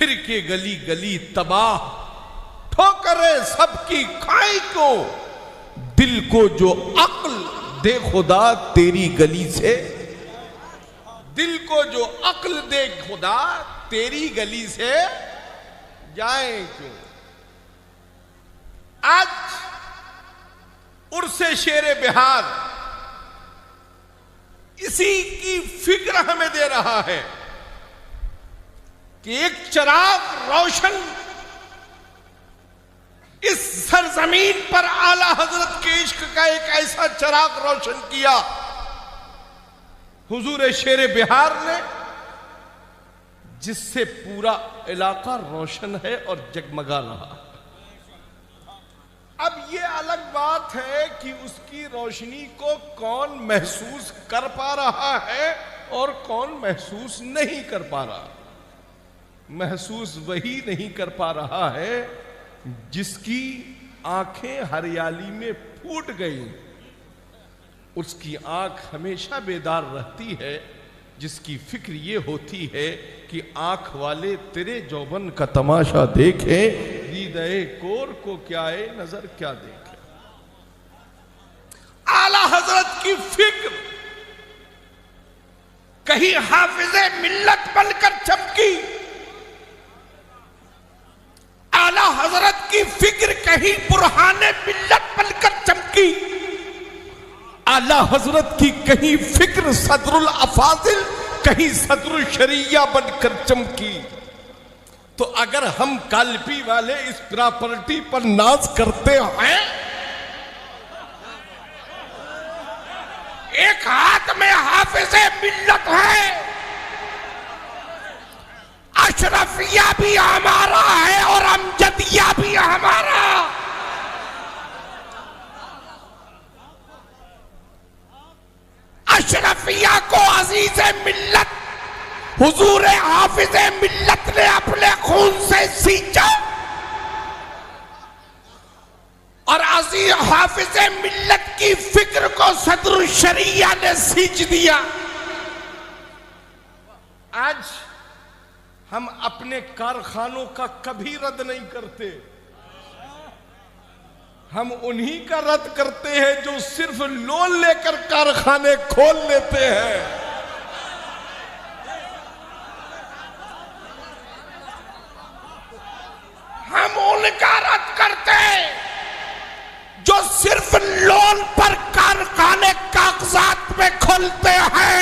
फिर के गली गली तबाह, ठोकरे सबकी खाई को, दिल को जो अक्ल दे खुदा तेरी गली से, दिल को जो अक्ल दे खुदा तेरी गली से जाए क्यों। आज उर्से शेरे बिहार इसी की फिक्र हमें दे रहा है कि एक चिराग रोशन इस सरजमीन पर आला हजरत के इश्क का एक ऐसा चिराग रोशन किया हुजूर शेरे बिहार ने, जिससे पूरा इलाका रोशन है और जगमगा रहा। अब यह अलग बात है कि उसकी रोशनी को कौन महसूस कर पा रहा है और कौन महसूस नहीं कर पा रहा। महसूस वही नहीं कर पा रहा है जिसकी आंखें हरियाली में फूट गई, उसकी आंख हमेशा बेदार रहती है, जिसकी फिक्र ये होती है कि आंख वाले तेरे जौबन का तमाशा देखे, दीदे कोर को क्या है नजर क्या देखे। आला हजरत की फिक्र कहीं हाफिजे मिल्लत बनकर चमकी, आला हजरत की फिक्र कहीं बुरहाने मिल्लत बनकर चमकी, आला हजरत की कहीं फिक्र सदरुल अफाजिल, कहीं सदरुल शरिया बनकर चमकी। तो अगर हम कालपी वाले इस प्रॉपर्टी पर नाज करते हैं, एक हाथ में हाफिज़े मिल्लत है, अशरफिया भी हमारा है और अमजदिया भी हमारा। अशरफिया को अजीज़े मिल्लत हुजूर हाफिज़े मिल्लत ने अपने खून से सींचा और अजीज हाफिज़े मिल्लत की फिक्र को सदरुल शरिया ने सींच दिया। आज हम अपने कारखानों का कभी रद्द नहीं करते, हम उन्हीं का रद्द करते हैं जो सिर्फ लोन लेकर कारखाने खोल लेते हैं। हम उनका रद्द करते हैं जो सिर्फ लोन पर कारखाने कागजात में खोलते हैं।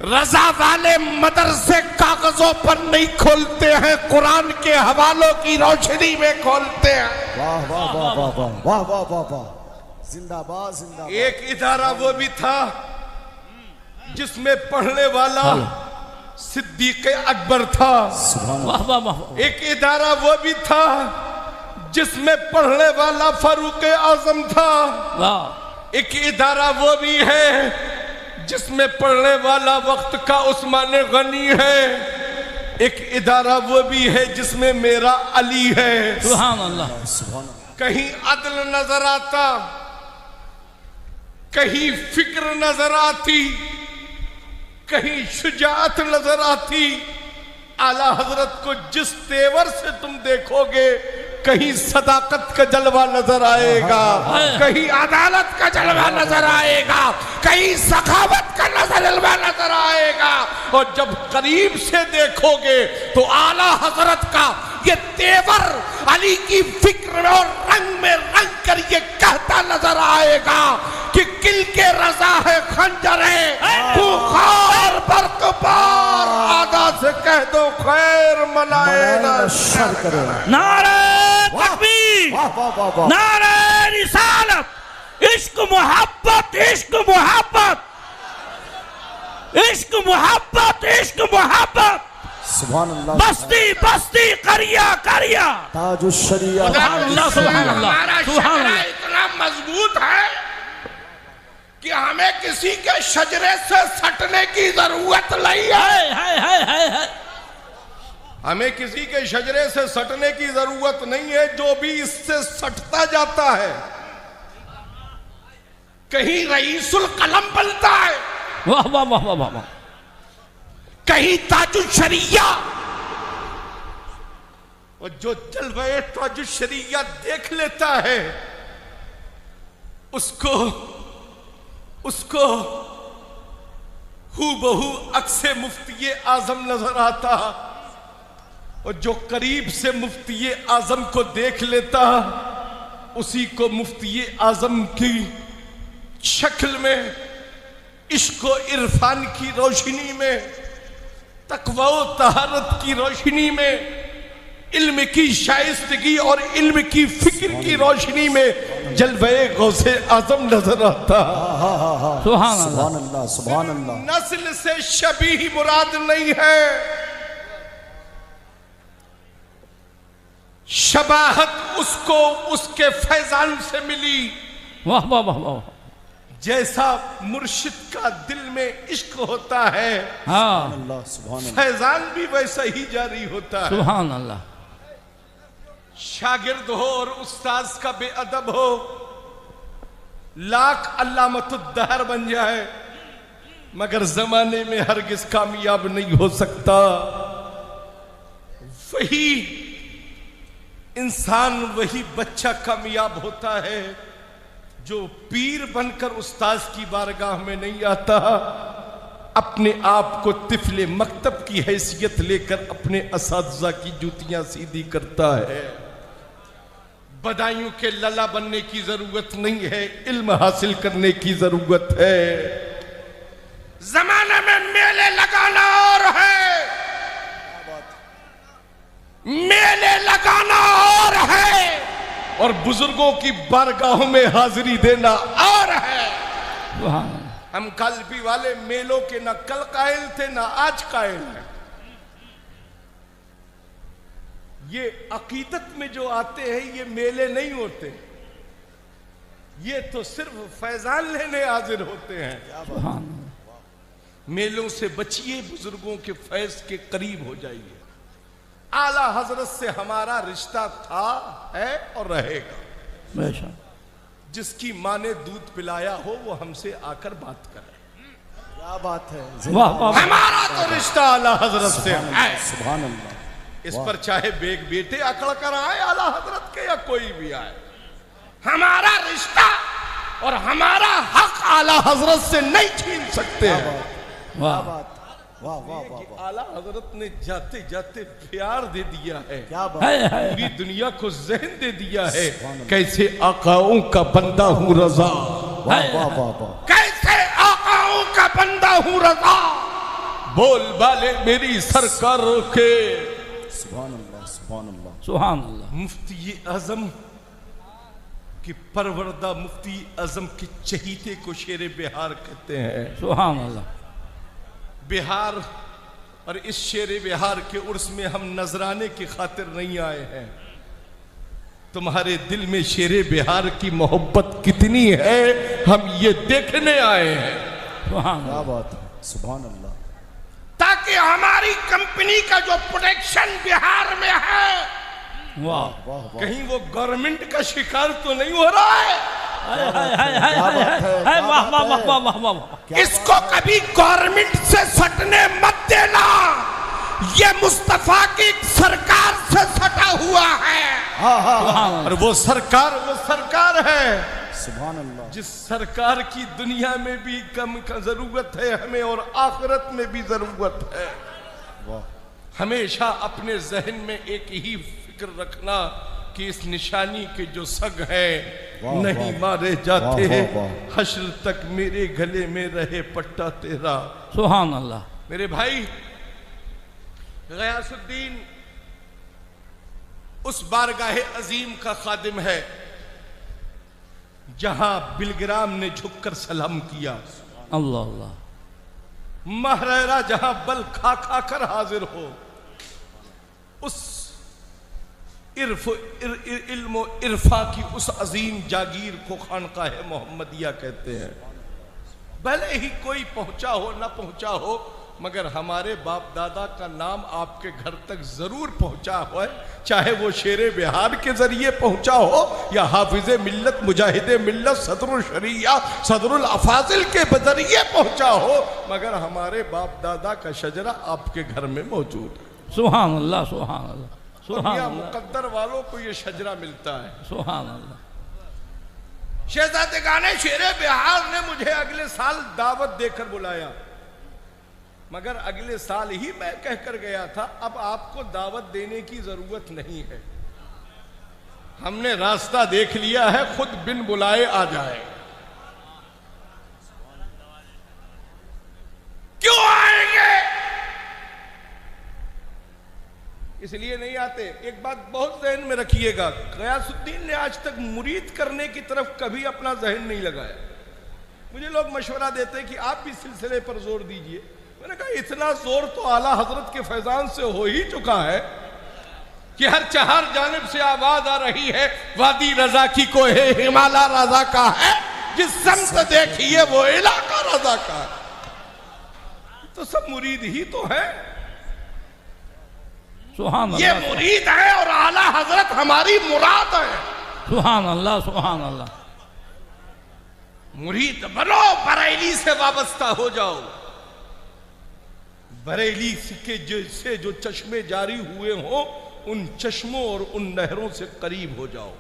रजा वाले मदरसे कागजों पर नहीं खोलते हैं, कुरान के हवालों की रोशनी में खोलते हैं। वाह वाह वाह वाह वाह वाह वाह वाह वाह, जिंदाबाद जिंदाबाद। एक इदारा वो भी था जिसमें पढ़ने वाला सिद्दीक अकबर था। वाह वाह वाह। एक इदारा वो भी था जिसमें पढ़ने वाला फारूक आजम था। वाह। एक इदारा वो भी है जिसमें पढ़ने वाला वक्त का उस्मान गनी है। एक इदारा वो भी है जिसमें मेरा अली है। सुभान अल्लाह। कहीं अदल नजर आता, कहीं फिक्र नजर आती, कहीं शुजाअत नजर आती। आला हजरत को जिस तेवर से तुम देखोगे, कहीं सदाकत का जलवा नजर आएगा, कहीं अदालत का जलवा नजर आएगा, कहीं सखावत का जलवा नजर आएगा। और जब करीब से देखोगे तो आला हजरत का ये तेवर अली की फिक्र और रंग में रंग कर ये कहता नजर आएगा कि किल के रजा है खंजर है बुखार बरकबार, आगा से कह दो खैर मनाए ना शर करे। नारे तकबीर, नारे रिसालत, इश्क मोहब्बत, इश्क मोहब्बत, इश्क मोहब्बत, इश्क मोहब्बत। सुभान अल्लाह। बस्ती बस्ती करिया करिया ताजुश शरिया। हमारा शजरा इतना मजबूत है कि हमें किसी के शजरे से सटने की जरूरत नहीं है। हमें किसी के शजरे से सटने की जरूरत नहीं है। जो भी इससे सटता जाता है कहीं रईसुल कलम बनता है, वाह वाह वाह वाह वाह, कहीं ताजुल शरिया और जो जलवे ताजुश शरीयत देख लेता है उसको हूबहू अक्से मुफ्ती आजम नजर आता, और जो करीब से मुफ्ती आजम को देख लेता उसी को मुफ्ती आजम की शक्ल में इश्क व इरफान की रोशनी में, तकवा व तहारत की रोशनी में, इल्म की शाइस्तगी और इल्म की फिक्र की रोशनी में जलवे गौसे आजम नजर आता। सुभान अल्लाह, सुभान अल्लाह। नस्ल से शबीह मुराद नहीं है, शबाहत उसको उसके फैजान से मिली। वाह वाह वाह वाह। जैसा मुर्शिद का दिल में इश्क होता है, हाँ अल्लाह, सुभान अल्लाह। फैजान भी वैसा ही जारी होता है। सुभान अल्लाह। शागिर्द हो और उस्ताद का बेअदब हो, लाख अल्लामतुद्दहर बन जाए मगर जमाने में हरगिज कामयाब नहीं हो सकता। वही इंसान, वही बच्चा कामयाब होता है जो पीर बनकर उस्ताद की बारगाह में नहीं आता, अपने आप को तिफले मकतब की हैसियत लेकर अपने असातिज़ा की जूतियां सीधी करता है। बदायूं के लला बनने की जरूरत नहीं है, इल्म हासिल करने की जरूरत है। जमाने में मेले लगाना और है, मेले लगाना और है, और बुजुर्गों की बारगाहों में हाजिरी देना और है। हम कल्बी वाले मेलों के ना कल कायल थे ना आज कायल हैं। ये अकीदत में जो आते हैं ये मेले नहीं होते, ये तो सिर्फ फैजान लेने हाजिर होते हैं। मेलों से बचिए, बुजुर्गों के फैज के करीब हो जाइए। आला हजरत से हमारा रिश्ता था, है और रहेगा। जिसकी माँ ने दूध पिलाया हो वो हमसे आकर बात करे। क्या बात है, वाह वाह। हमारा तो रिश्ता आला हजरत से है। सुभान अल्लाह। इस पर चाहे बेग बेटे अकड़ कर आए आला हजरत के या कोई भी आए, हमारा रिश्ता और हमारा हक आला हजरत से नहीं छीन सकते हैं। वाह बात, वाह वाह वाह। आला हजरत ने जाते जाते प्यार दे दिया है, क्या बात, पूरी दुनिया को जहन दे दिया है। कैसे आकाओं का बंदा हूँ रजा, वाह वाह वाह वाह। कैसे आकाओं का बंदा हूँ रजा, बोल बाले मेरी सरकार के। सुभान अल्लाह, सुभान अल्लाह, सुभान अल्लाह। मुफ्ती आजम की परवरदा मुफ्ती आजम के चहीते को शेरे बिहार कहते हैं। सुभान अल्लाह। बिहार और इस शेरे बिहार के उर्स में हम नजराने की खातिर नहीं आए हैं। तुम्हारे दिल में शेरे बिहार की मोहब्बत कितनी है हम ये देखने आए हैं। सुभान क्या अल्लाह। बात है, सुभान अल्लाह। ताकि हमारी कंपनी का जो प्रोडक्शन बिहार में है वाह वाह वाह। कहीं वो गवर्नमेंट का शिकार तो नहीं हो रहा है। हाय हाय हाय हाय हाय हाय। वाह वाह वाह वाह वाह वाह। इसको कभी गवर्नमेंट से सटने मत देना, ये मुस्तफा की सरकार से सटा हुआ है। हाँ हाँ हाँ। और वो सरकार है सुभान अल्लाह। जिस सरकार की दुनिया में भी कम का जरूरत है हमें और आखिरत में भी जरूरत है। वाह। हमेशा अपने जहन में एक ही फिक्र रखना कि इस निशानी के जो सग है वाह, नहीं वाह, मारे जाते वाह, हैं, वाह, वाह। हश्र तक मेरे गले में रहे पट्टा तेरा। सुभान अल्लाह। मेरे भाई गयासुद्दीन उस बारगाह अजीम का खादिम है जहां बिलग्राम ने झुककर सलाम किया। अल्लाह अल्लाह। महरेरा जहां बल खा खा कर हाजिर हो, उस इल्म इरफा की उस अजीम जागीर को खानकाह मोहम्मदिया कहते हैं। भले ही कोई पहुंचा हो ना पहुंचा हो, मगर हमारे बाप दादा का नाम आपके घर तक जरूर पहुंचा हो, चाहे वो शेरे बिहार के जरिए पहुंचा हो या हाफिजे मिल्लत मुजाहिदे मिल्लत सदरुल शरिया सदरुल अफाजिल के जरिए पहुंचा हो, मगर हमारे बाप दादा का शजरा आपके घर में मौजूद है। सुभान अल्लाह, सुभान अल्लाह। सुभान दुनिया अल्लाह, मुकद्दर वालों को ये शजरा मिलता है। सुभान अल्लाह। शहजादे गाने शेरे बिहार ने मुझे अगले साल दावत देकर बुलाया, मगर अगले साल ही मैं कहकर गया था अब आपको दावत देने की जरूरत नहीं है, हमने रास्ता देख लिया है, खुद बिन बुलाए आ जाए। क्यों आएंगे? इसलिए नहीं आते। एक बात बहुत जहन में रखिएगा, गयासुद्दीन ने आज तक मुरीद करने की तरफ कभी अपना जहन नहीं लगाया। मुझे लोग मशवरा देते हैं कि आप भी सिलसिले पर जोर दीजिए। मैंने कहा इतना जोर तो आला हजरत के फैजान से हो ही चुका है कि हर चार जानिब से आवाज आ रही है, वादी रजा की को है, हिमालय रजा का है, जिस समत देखिए वो इलाका रजा का है। तो सब मुरीद ही तो है, सुभान ये अल्लाह, मुरीद है और आला हजरत हमारी मुराद है। सुभान अल्लाह, सुभान अल्लाह। मुरीद बनो, बरेली से वाबस्ता हो जाओ, बरेली से जो चश्मे जारी हुए हो उन चश्मों और उन नहरों से करीब हो जाओ।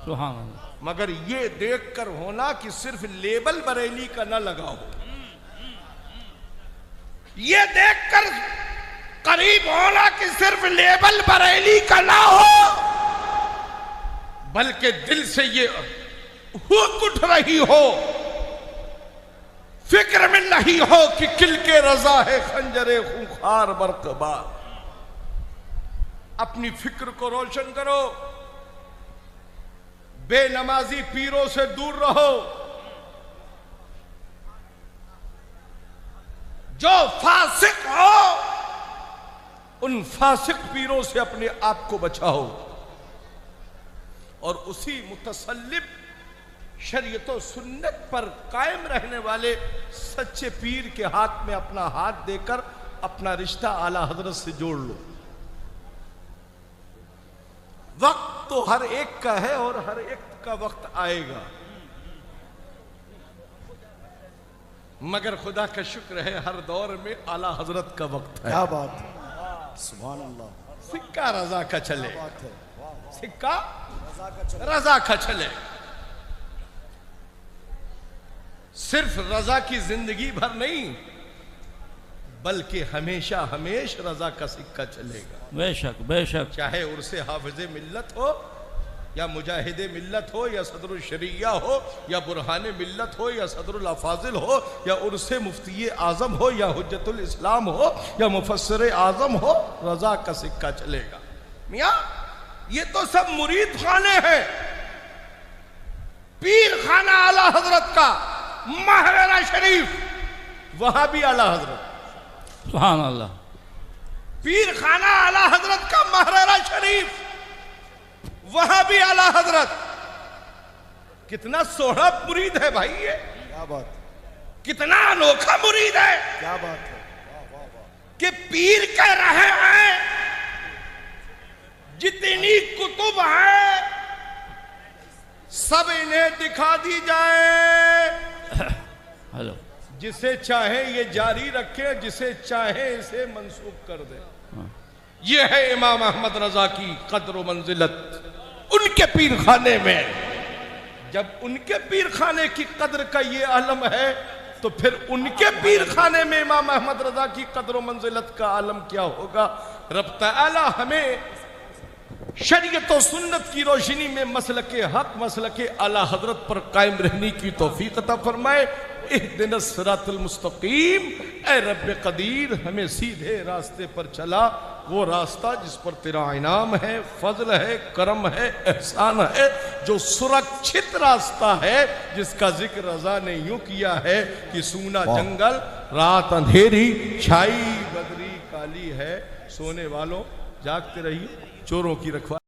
सुभान अल्लाह, मगर ये देखकर होना कि सिर्फ लेबल बरेली का ना लगाओ, ये देखकर करीब होना कि सिर्फ लेबल बरेली का ना हो, बल्कि दिल से ये हुक उठ रही हो, फिक्र में नहीं हो कि किल के रजा है खंजरे खूंखार बरकबार। अपनी फिक्र को रोशन करो, बेनमाजी पीरों से दूर रहो, जो फासिक हो उन फासिक पीरों से अपने आप को बचाओ, और उसी मुतसल्लिब शरीयत और सुन्नत पर कायम रहने वाले सच्चे पीर के हाथ में अपना हाथ देकर अपना रिश्ता आला हजरत से जोड़ लो। वक्त तो हर एक का है और हर एक का वक्त आएगा, मगर खुदा का शुक्र है हर दौर में आला हजरत का वक्त है। क्या बात है, सुभान अल्लाह। सिक्का रजा का चले, बात है, सिक्का रजा का चले। रजा का चले, सिर्फ रजा की जिंदगी भर नहीं बल्कि हमेशा हमेश रजा का सिक्का चलेगा। बेशक बेशक। चाहे उर्से हाफिज़े मिल्लत हो या मुजाहिदे मिल्लत हो या सदरुल शरिया हो या बुरहाने मिल्लत हो या सदरुल अफाजिल हो या उर्से मुफ्ती आजम हो या हुज्जतुल इस्लाम हो या मुफस्सिर आजम हो, रजा का सिक्का चलेगा। मियाँ ये तो सब मुरीद खाने हैं, पीर खाना आला हजरत का महरेरा शरीफ, वहां भी आला हजरत, सुभान अल्लाह। पीर खाना आला हजरत का महरेरा शरीफ, वहां भी आला हजरत। कितना सोहरा मुरीद है भाई ये, क्या बात, कितना अनोखा मुरीद है क्या बात है, वाह वाह वाह। कि पीर कह रहे हैं जितनी कुतुब है सब इन्हें दिखा दी जाए, हेलो, जिसे चाहे ये जारी रखे, जिसे चाहे इसे मंसूख कर दे। ये है इमाम अहमद रजा की कद्र व मंजिलत उनके पीर खाने में। जब उनके पीर खाने की कद्र का ये आलम है तो फिर उनके पीर खाने में इमाम अहमद रजा की कद्र व मंजिलत का आलम क्या होगा। रब तआला हमें शरीयत और सुन्नत की रोशनी में मसलके हक, मसलके आला हजरत पर कायम रहने की तौफीक अता फरमाए। इहदिनस सिरातल मुस्तकीम, ऐ रब्बे कदीर हमें सीधे रास्ते पर चला, वो रास्ता जिस पर तेरा इनाम है, फजल है, करम है, एहसान है, जो सुरक्षित रास्ता है, जिसका जिक्र रजा ने यूं किया है कि सूना जंगल, रात अंधेरी, छाई बदरी काली है, सोने वालों जागते रहिए, चोरों की रखवा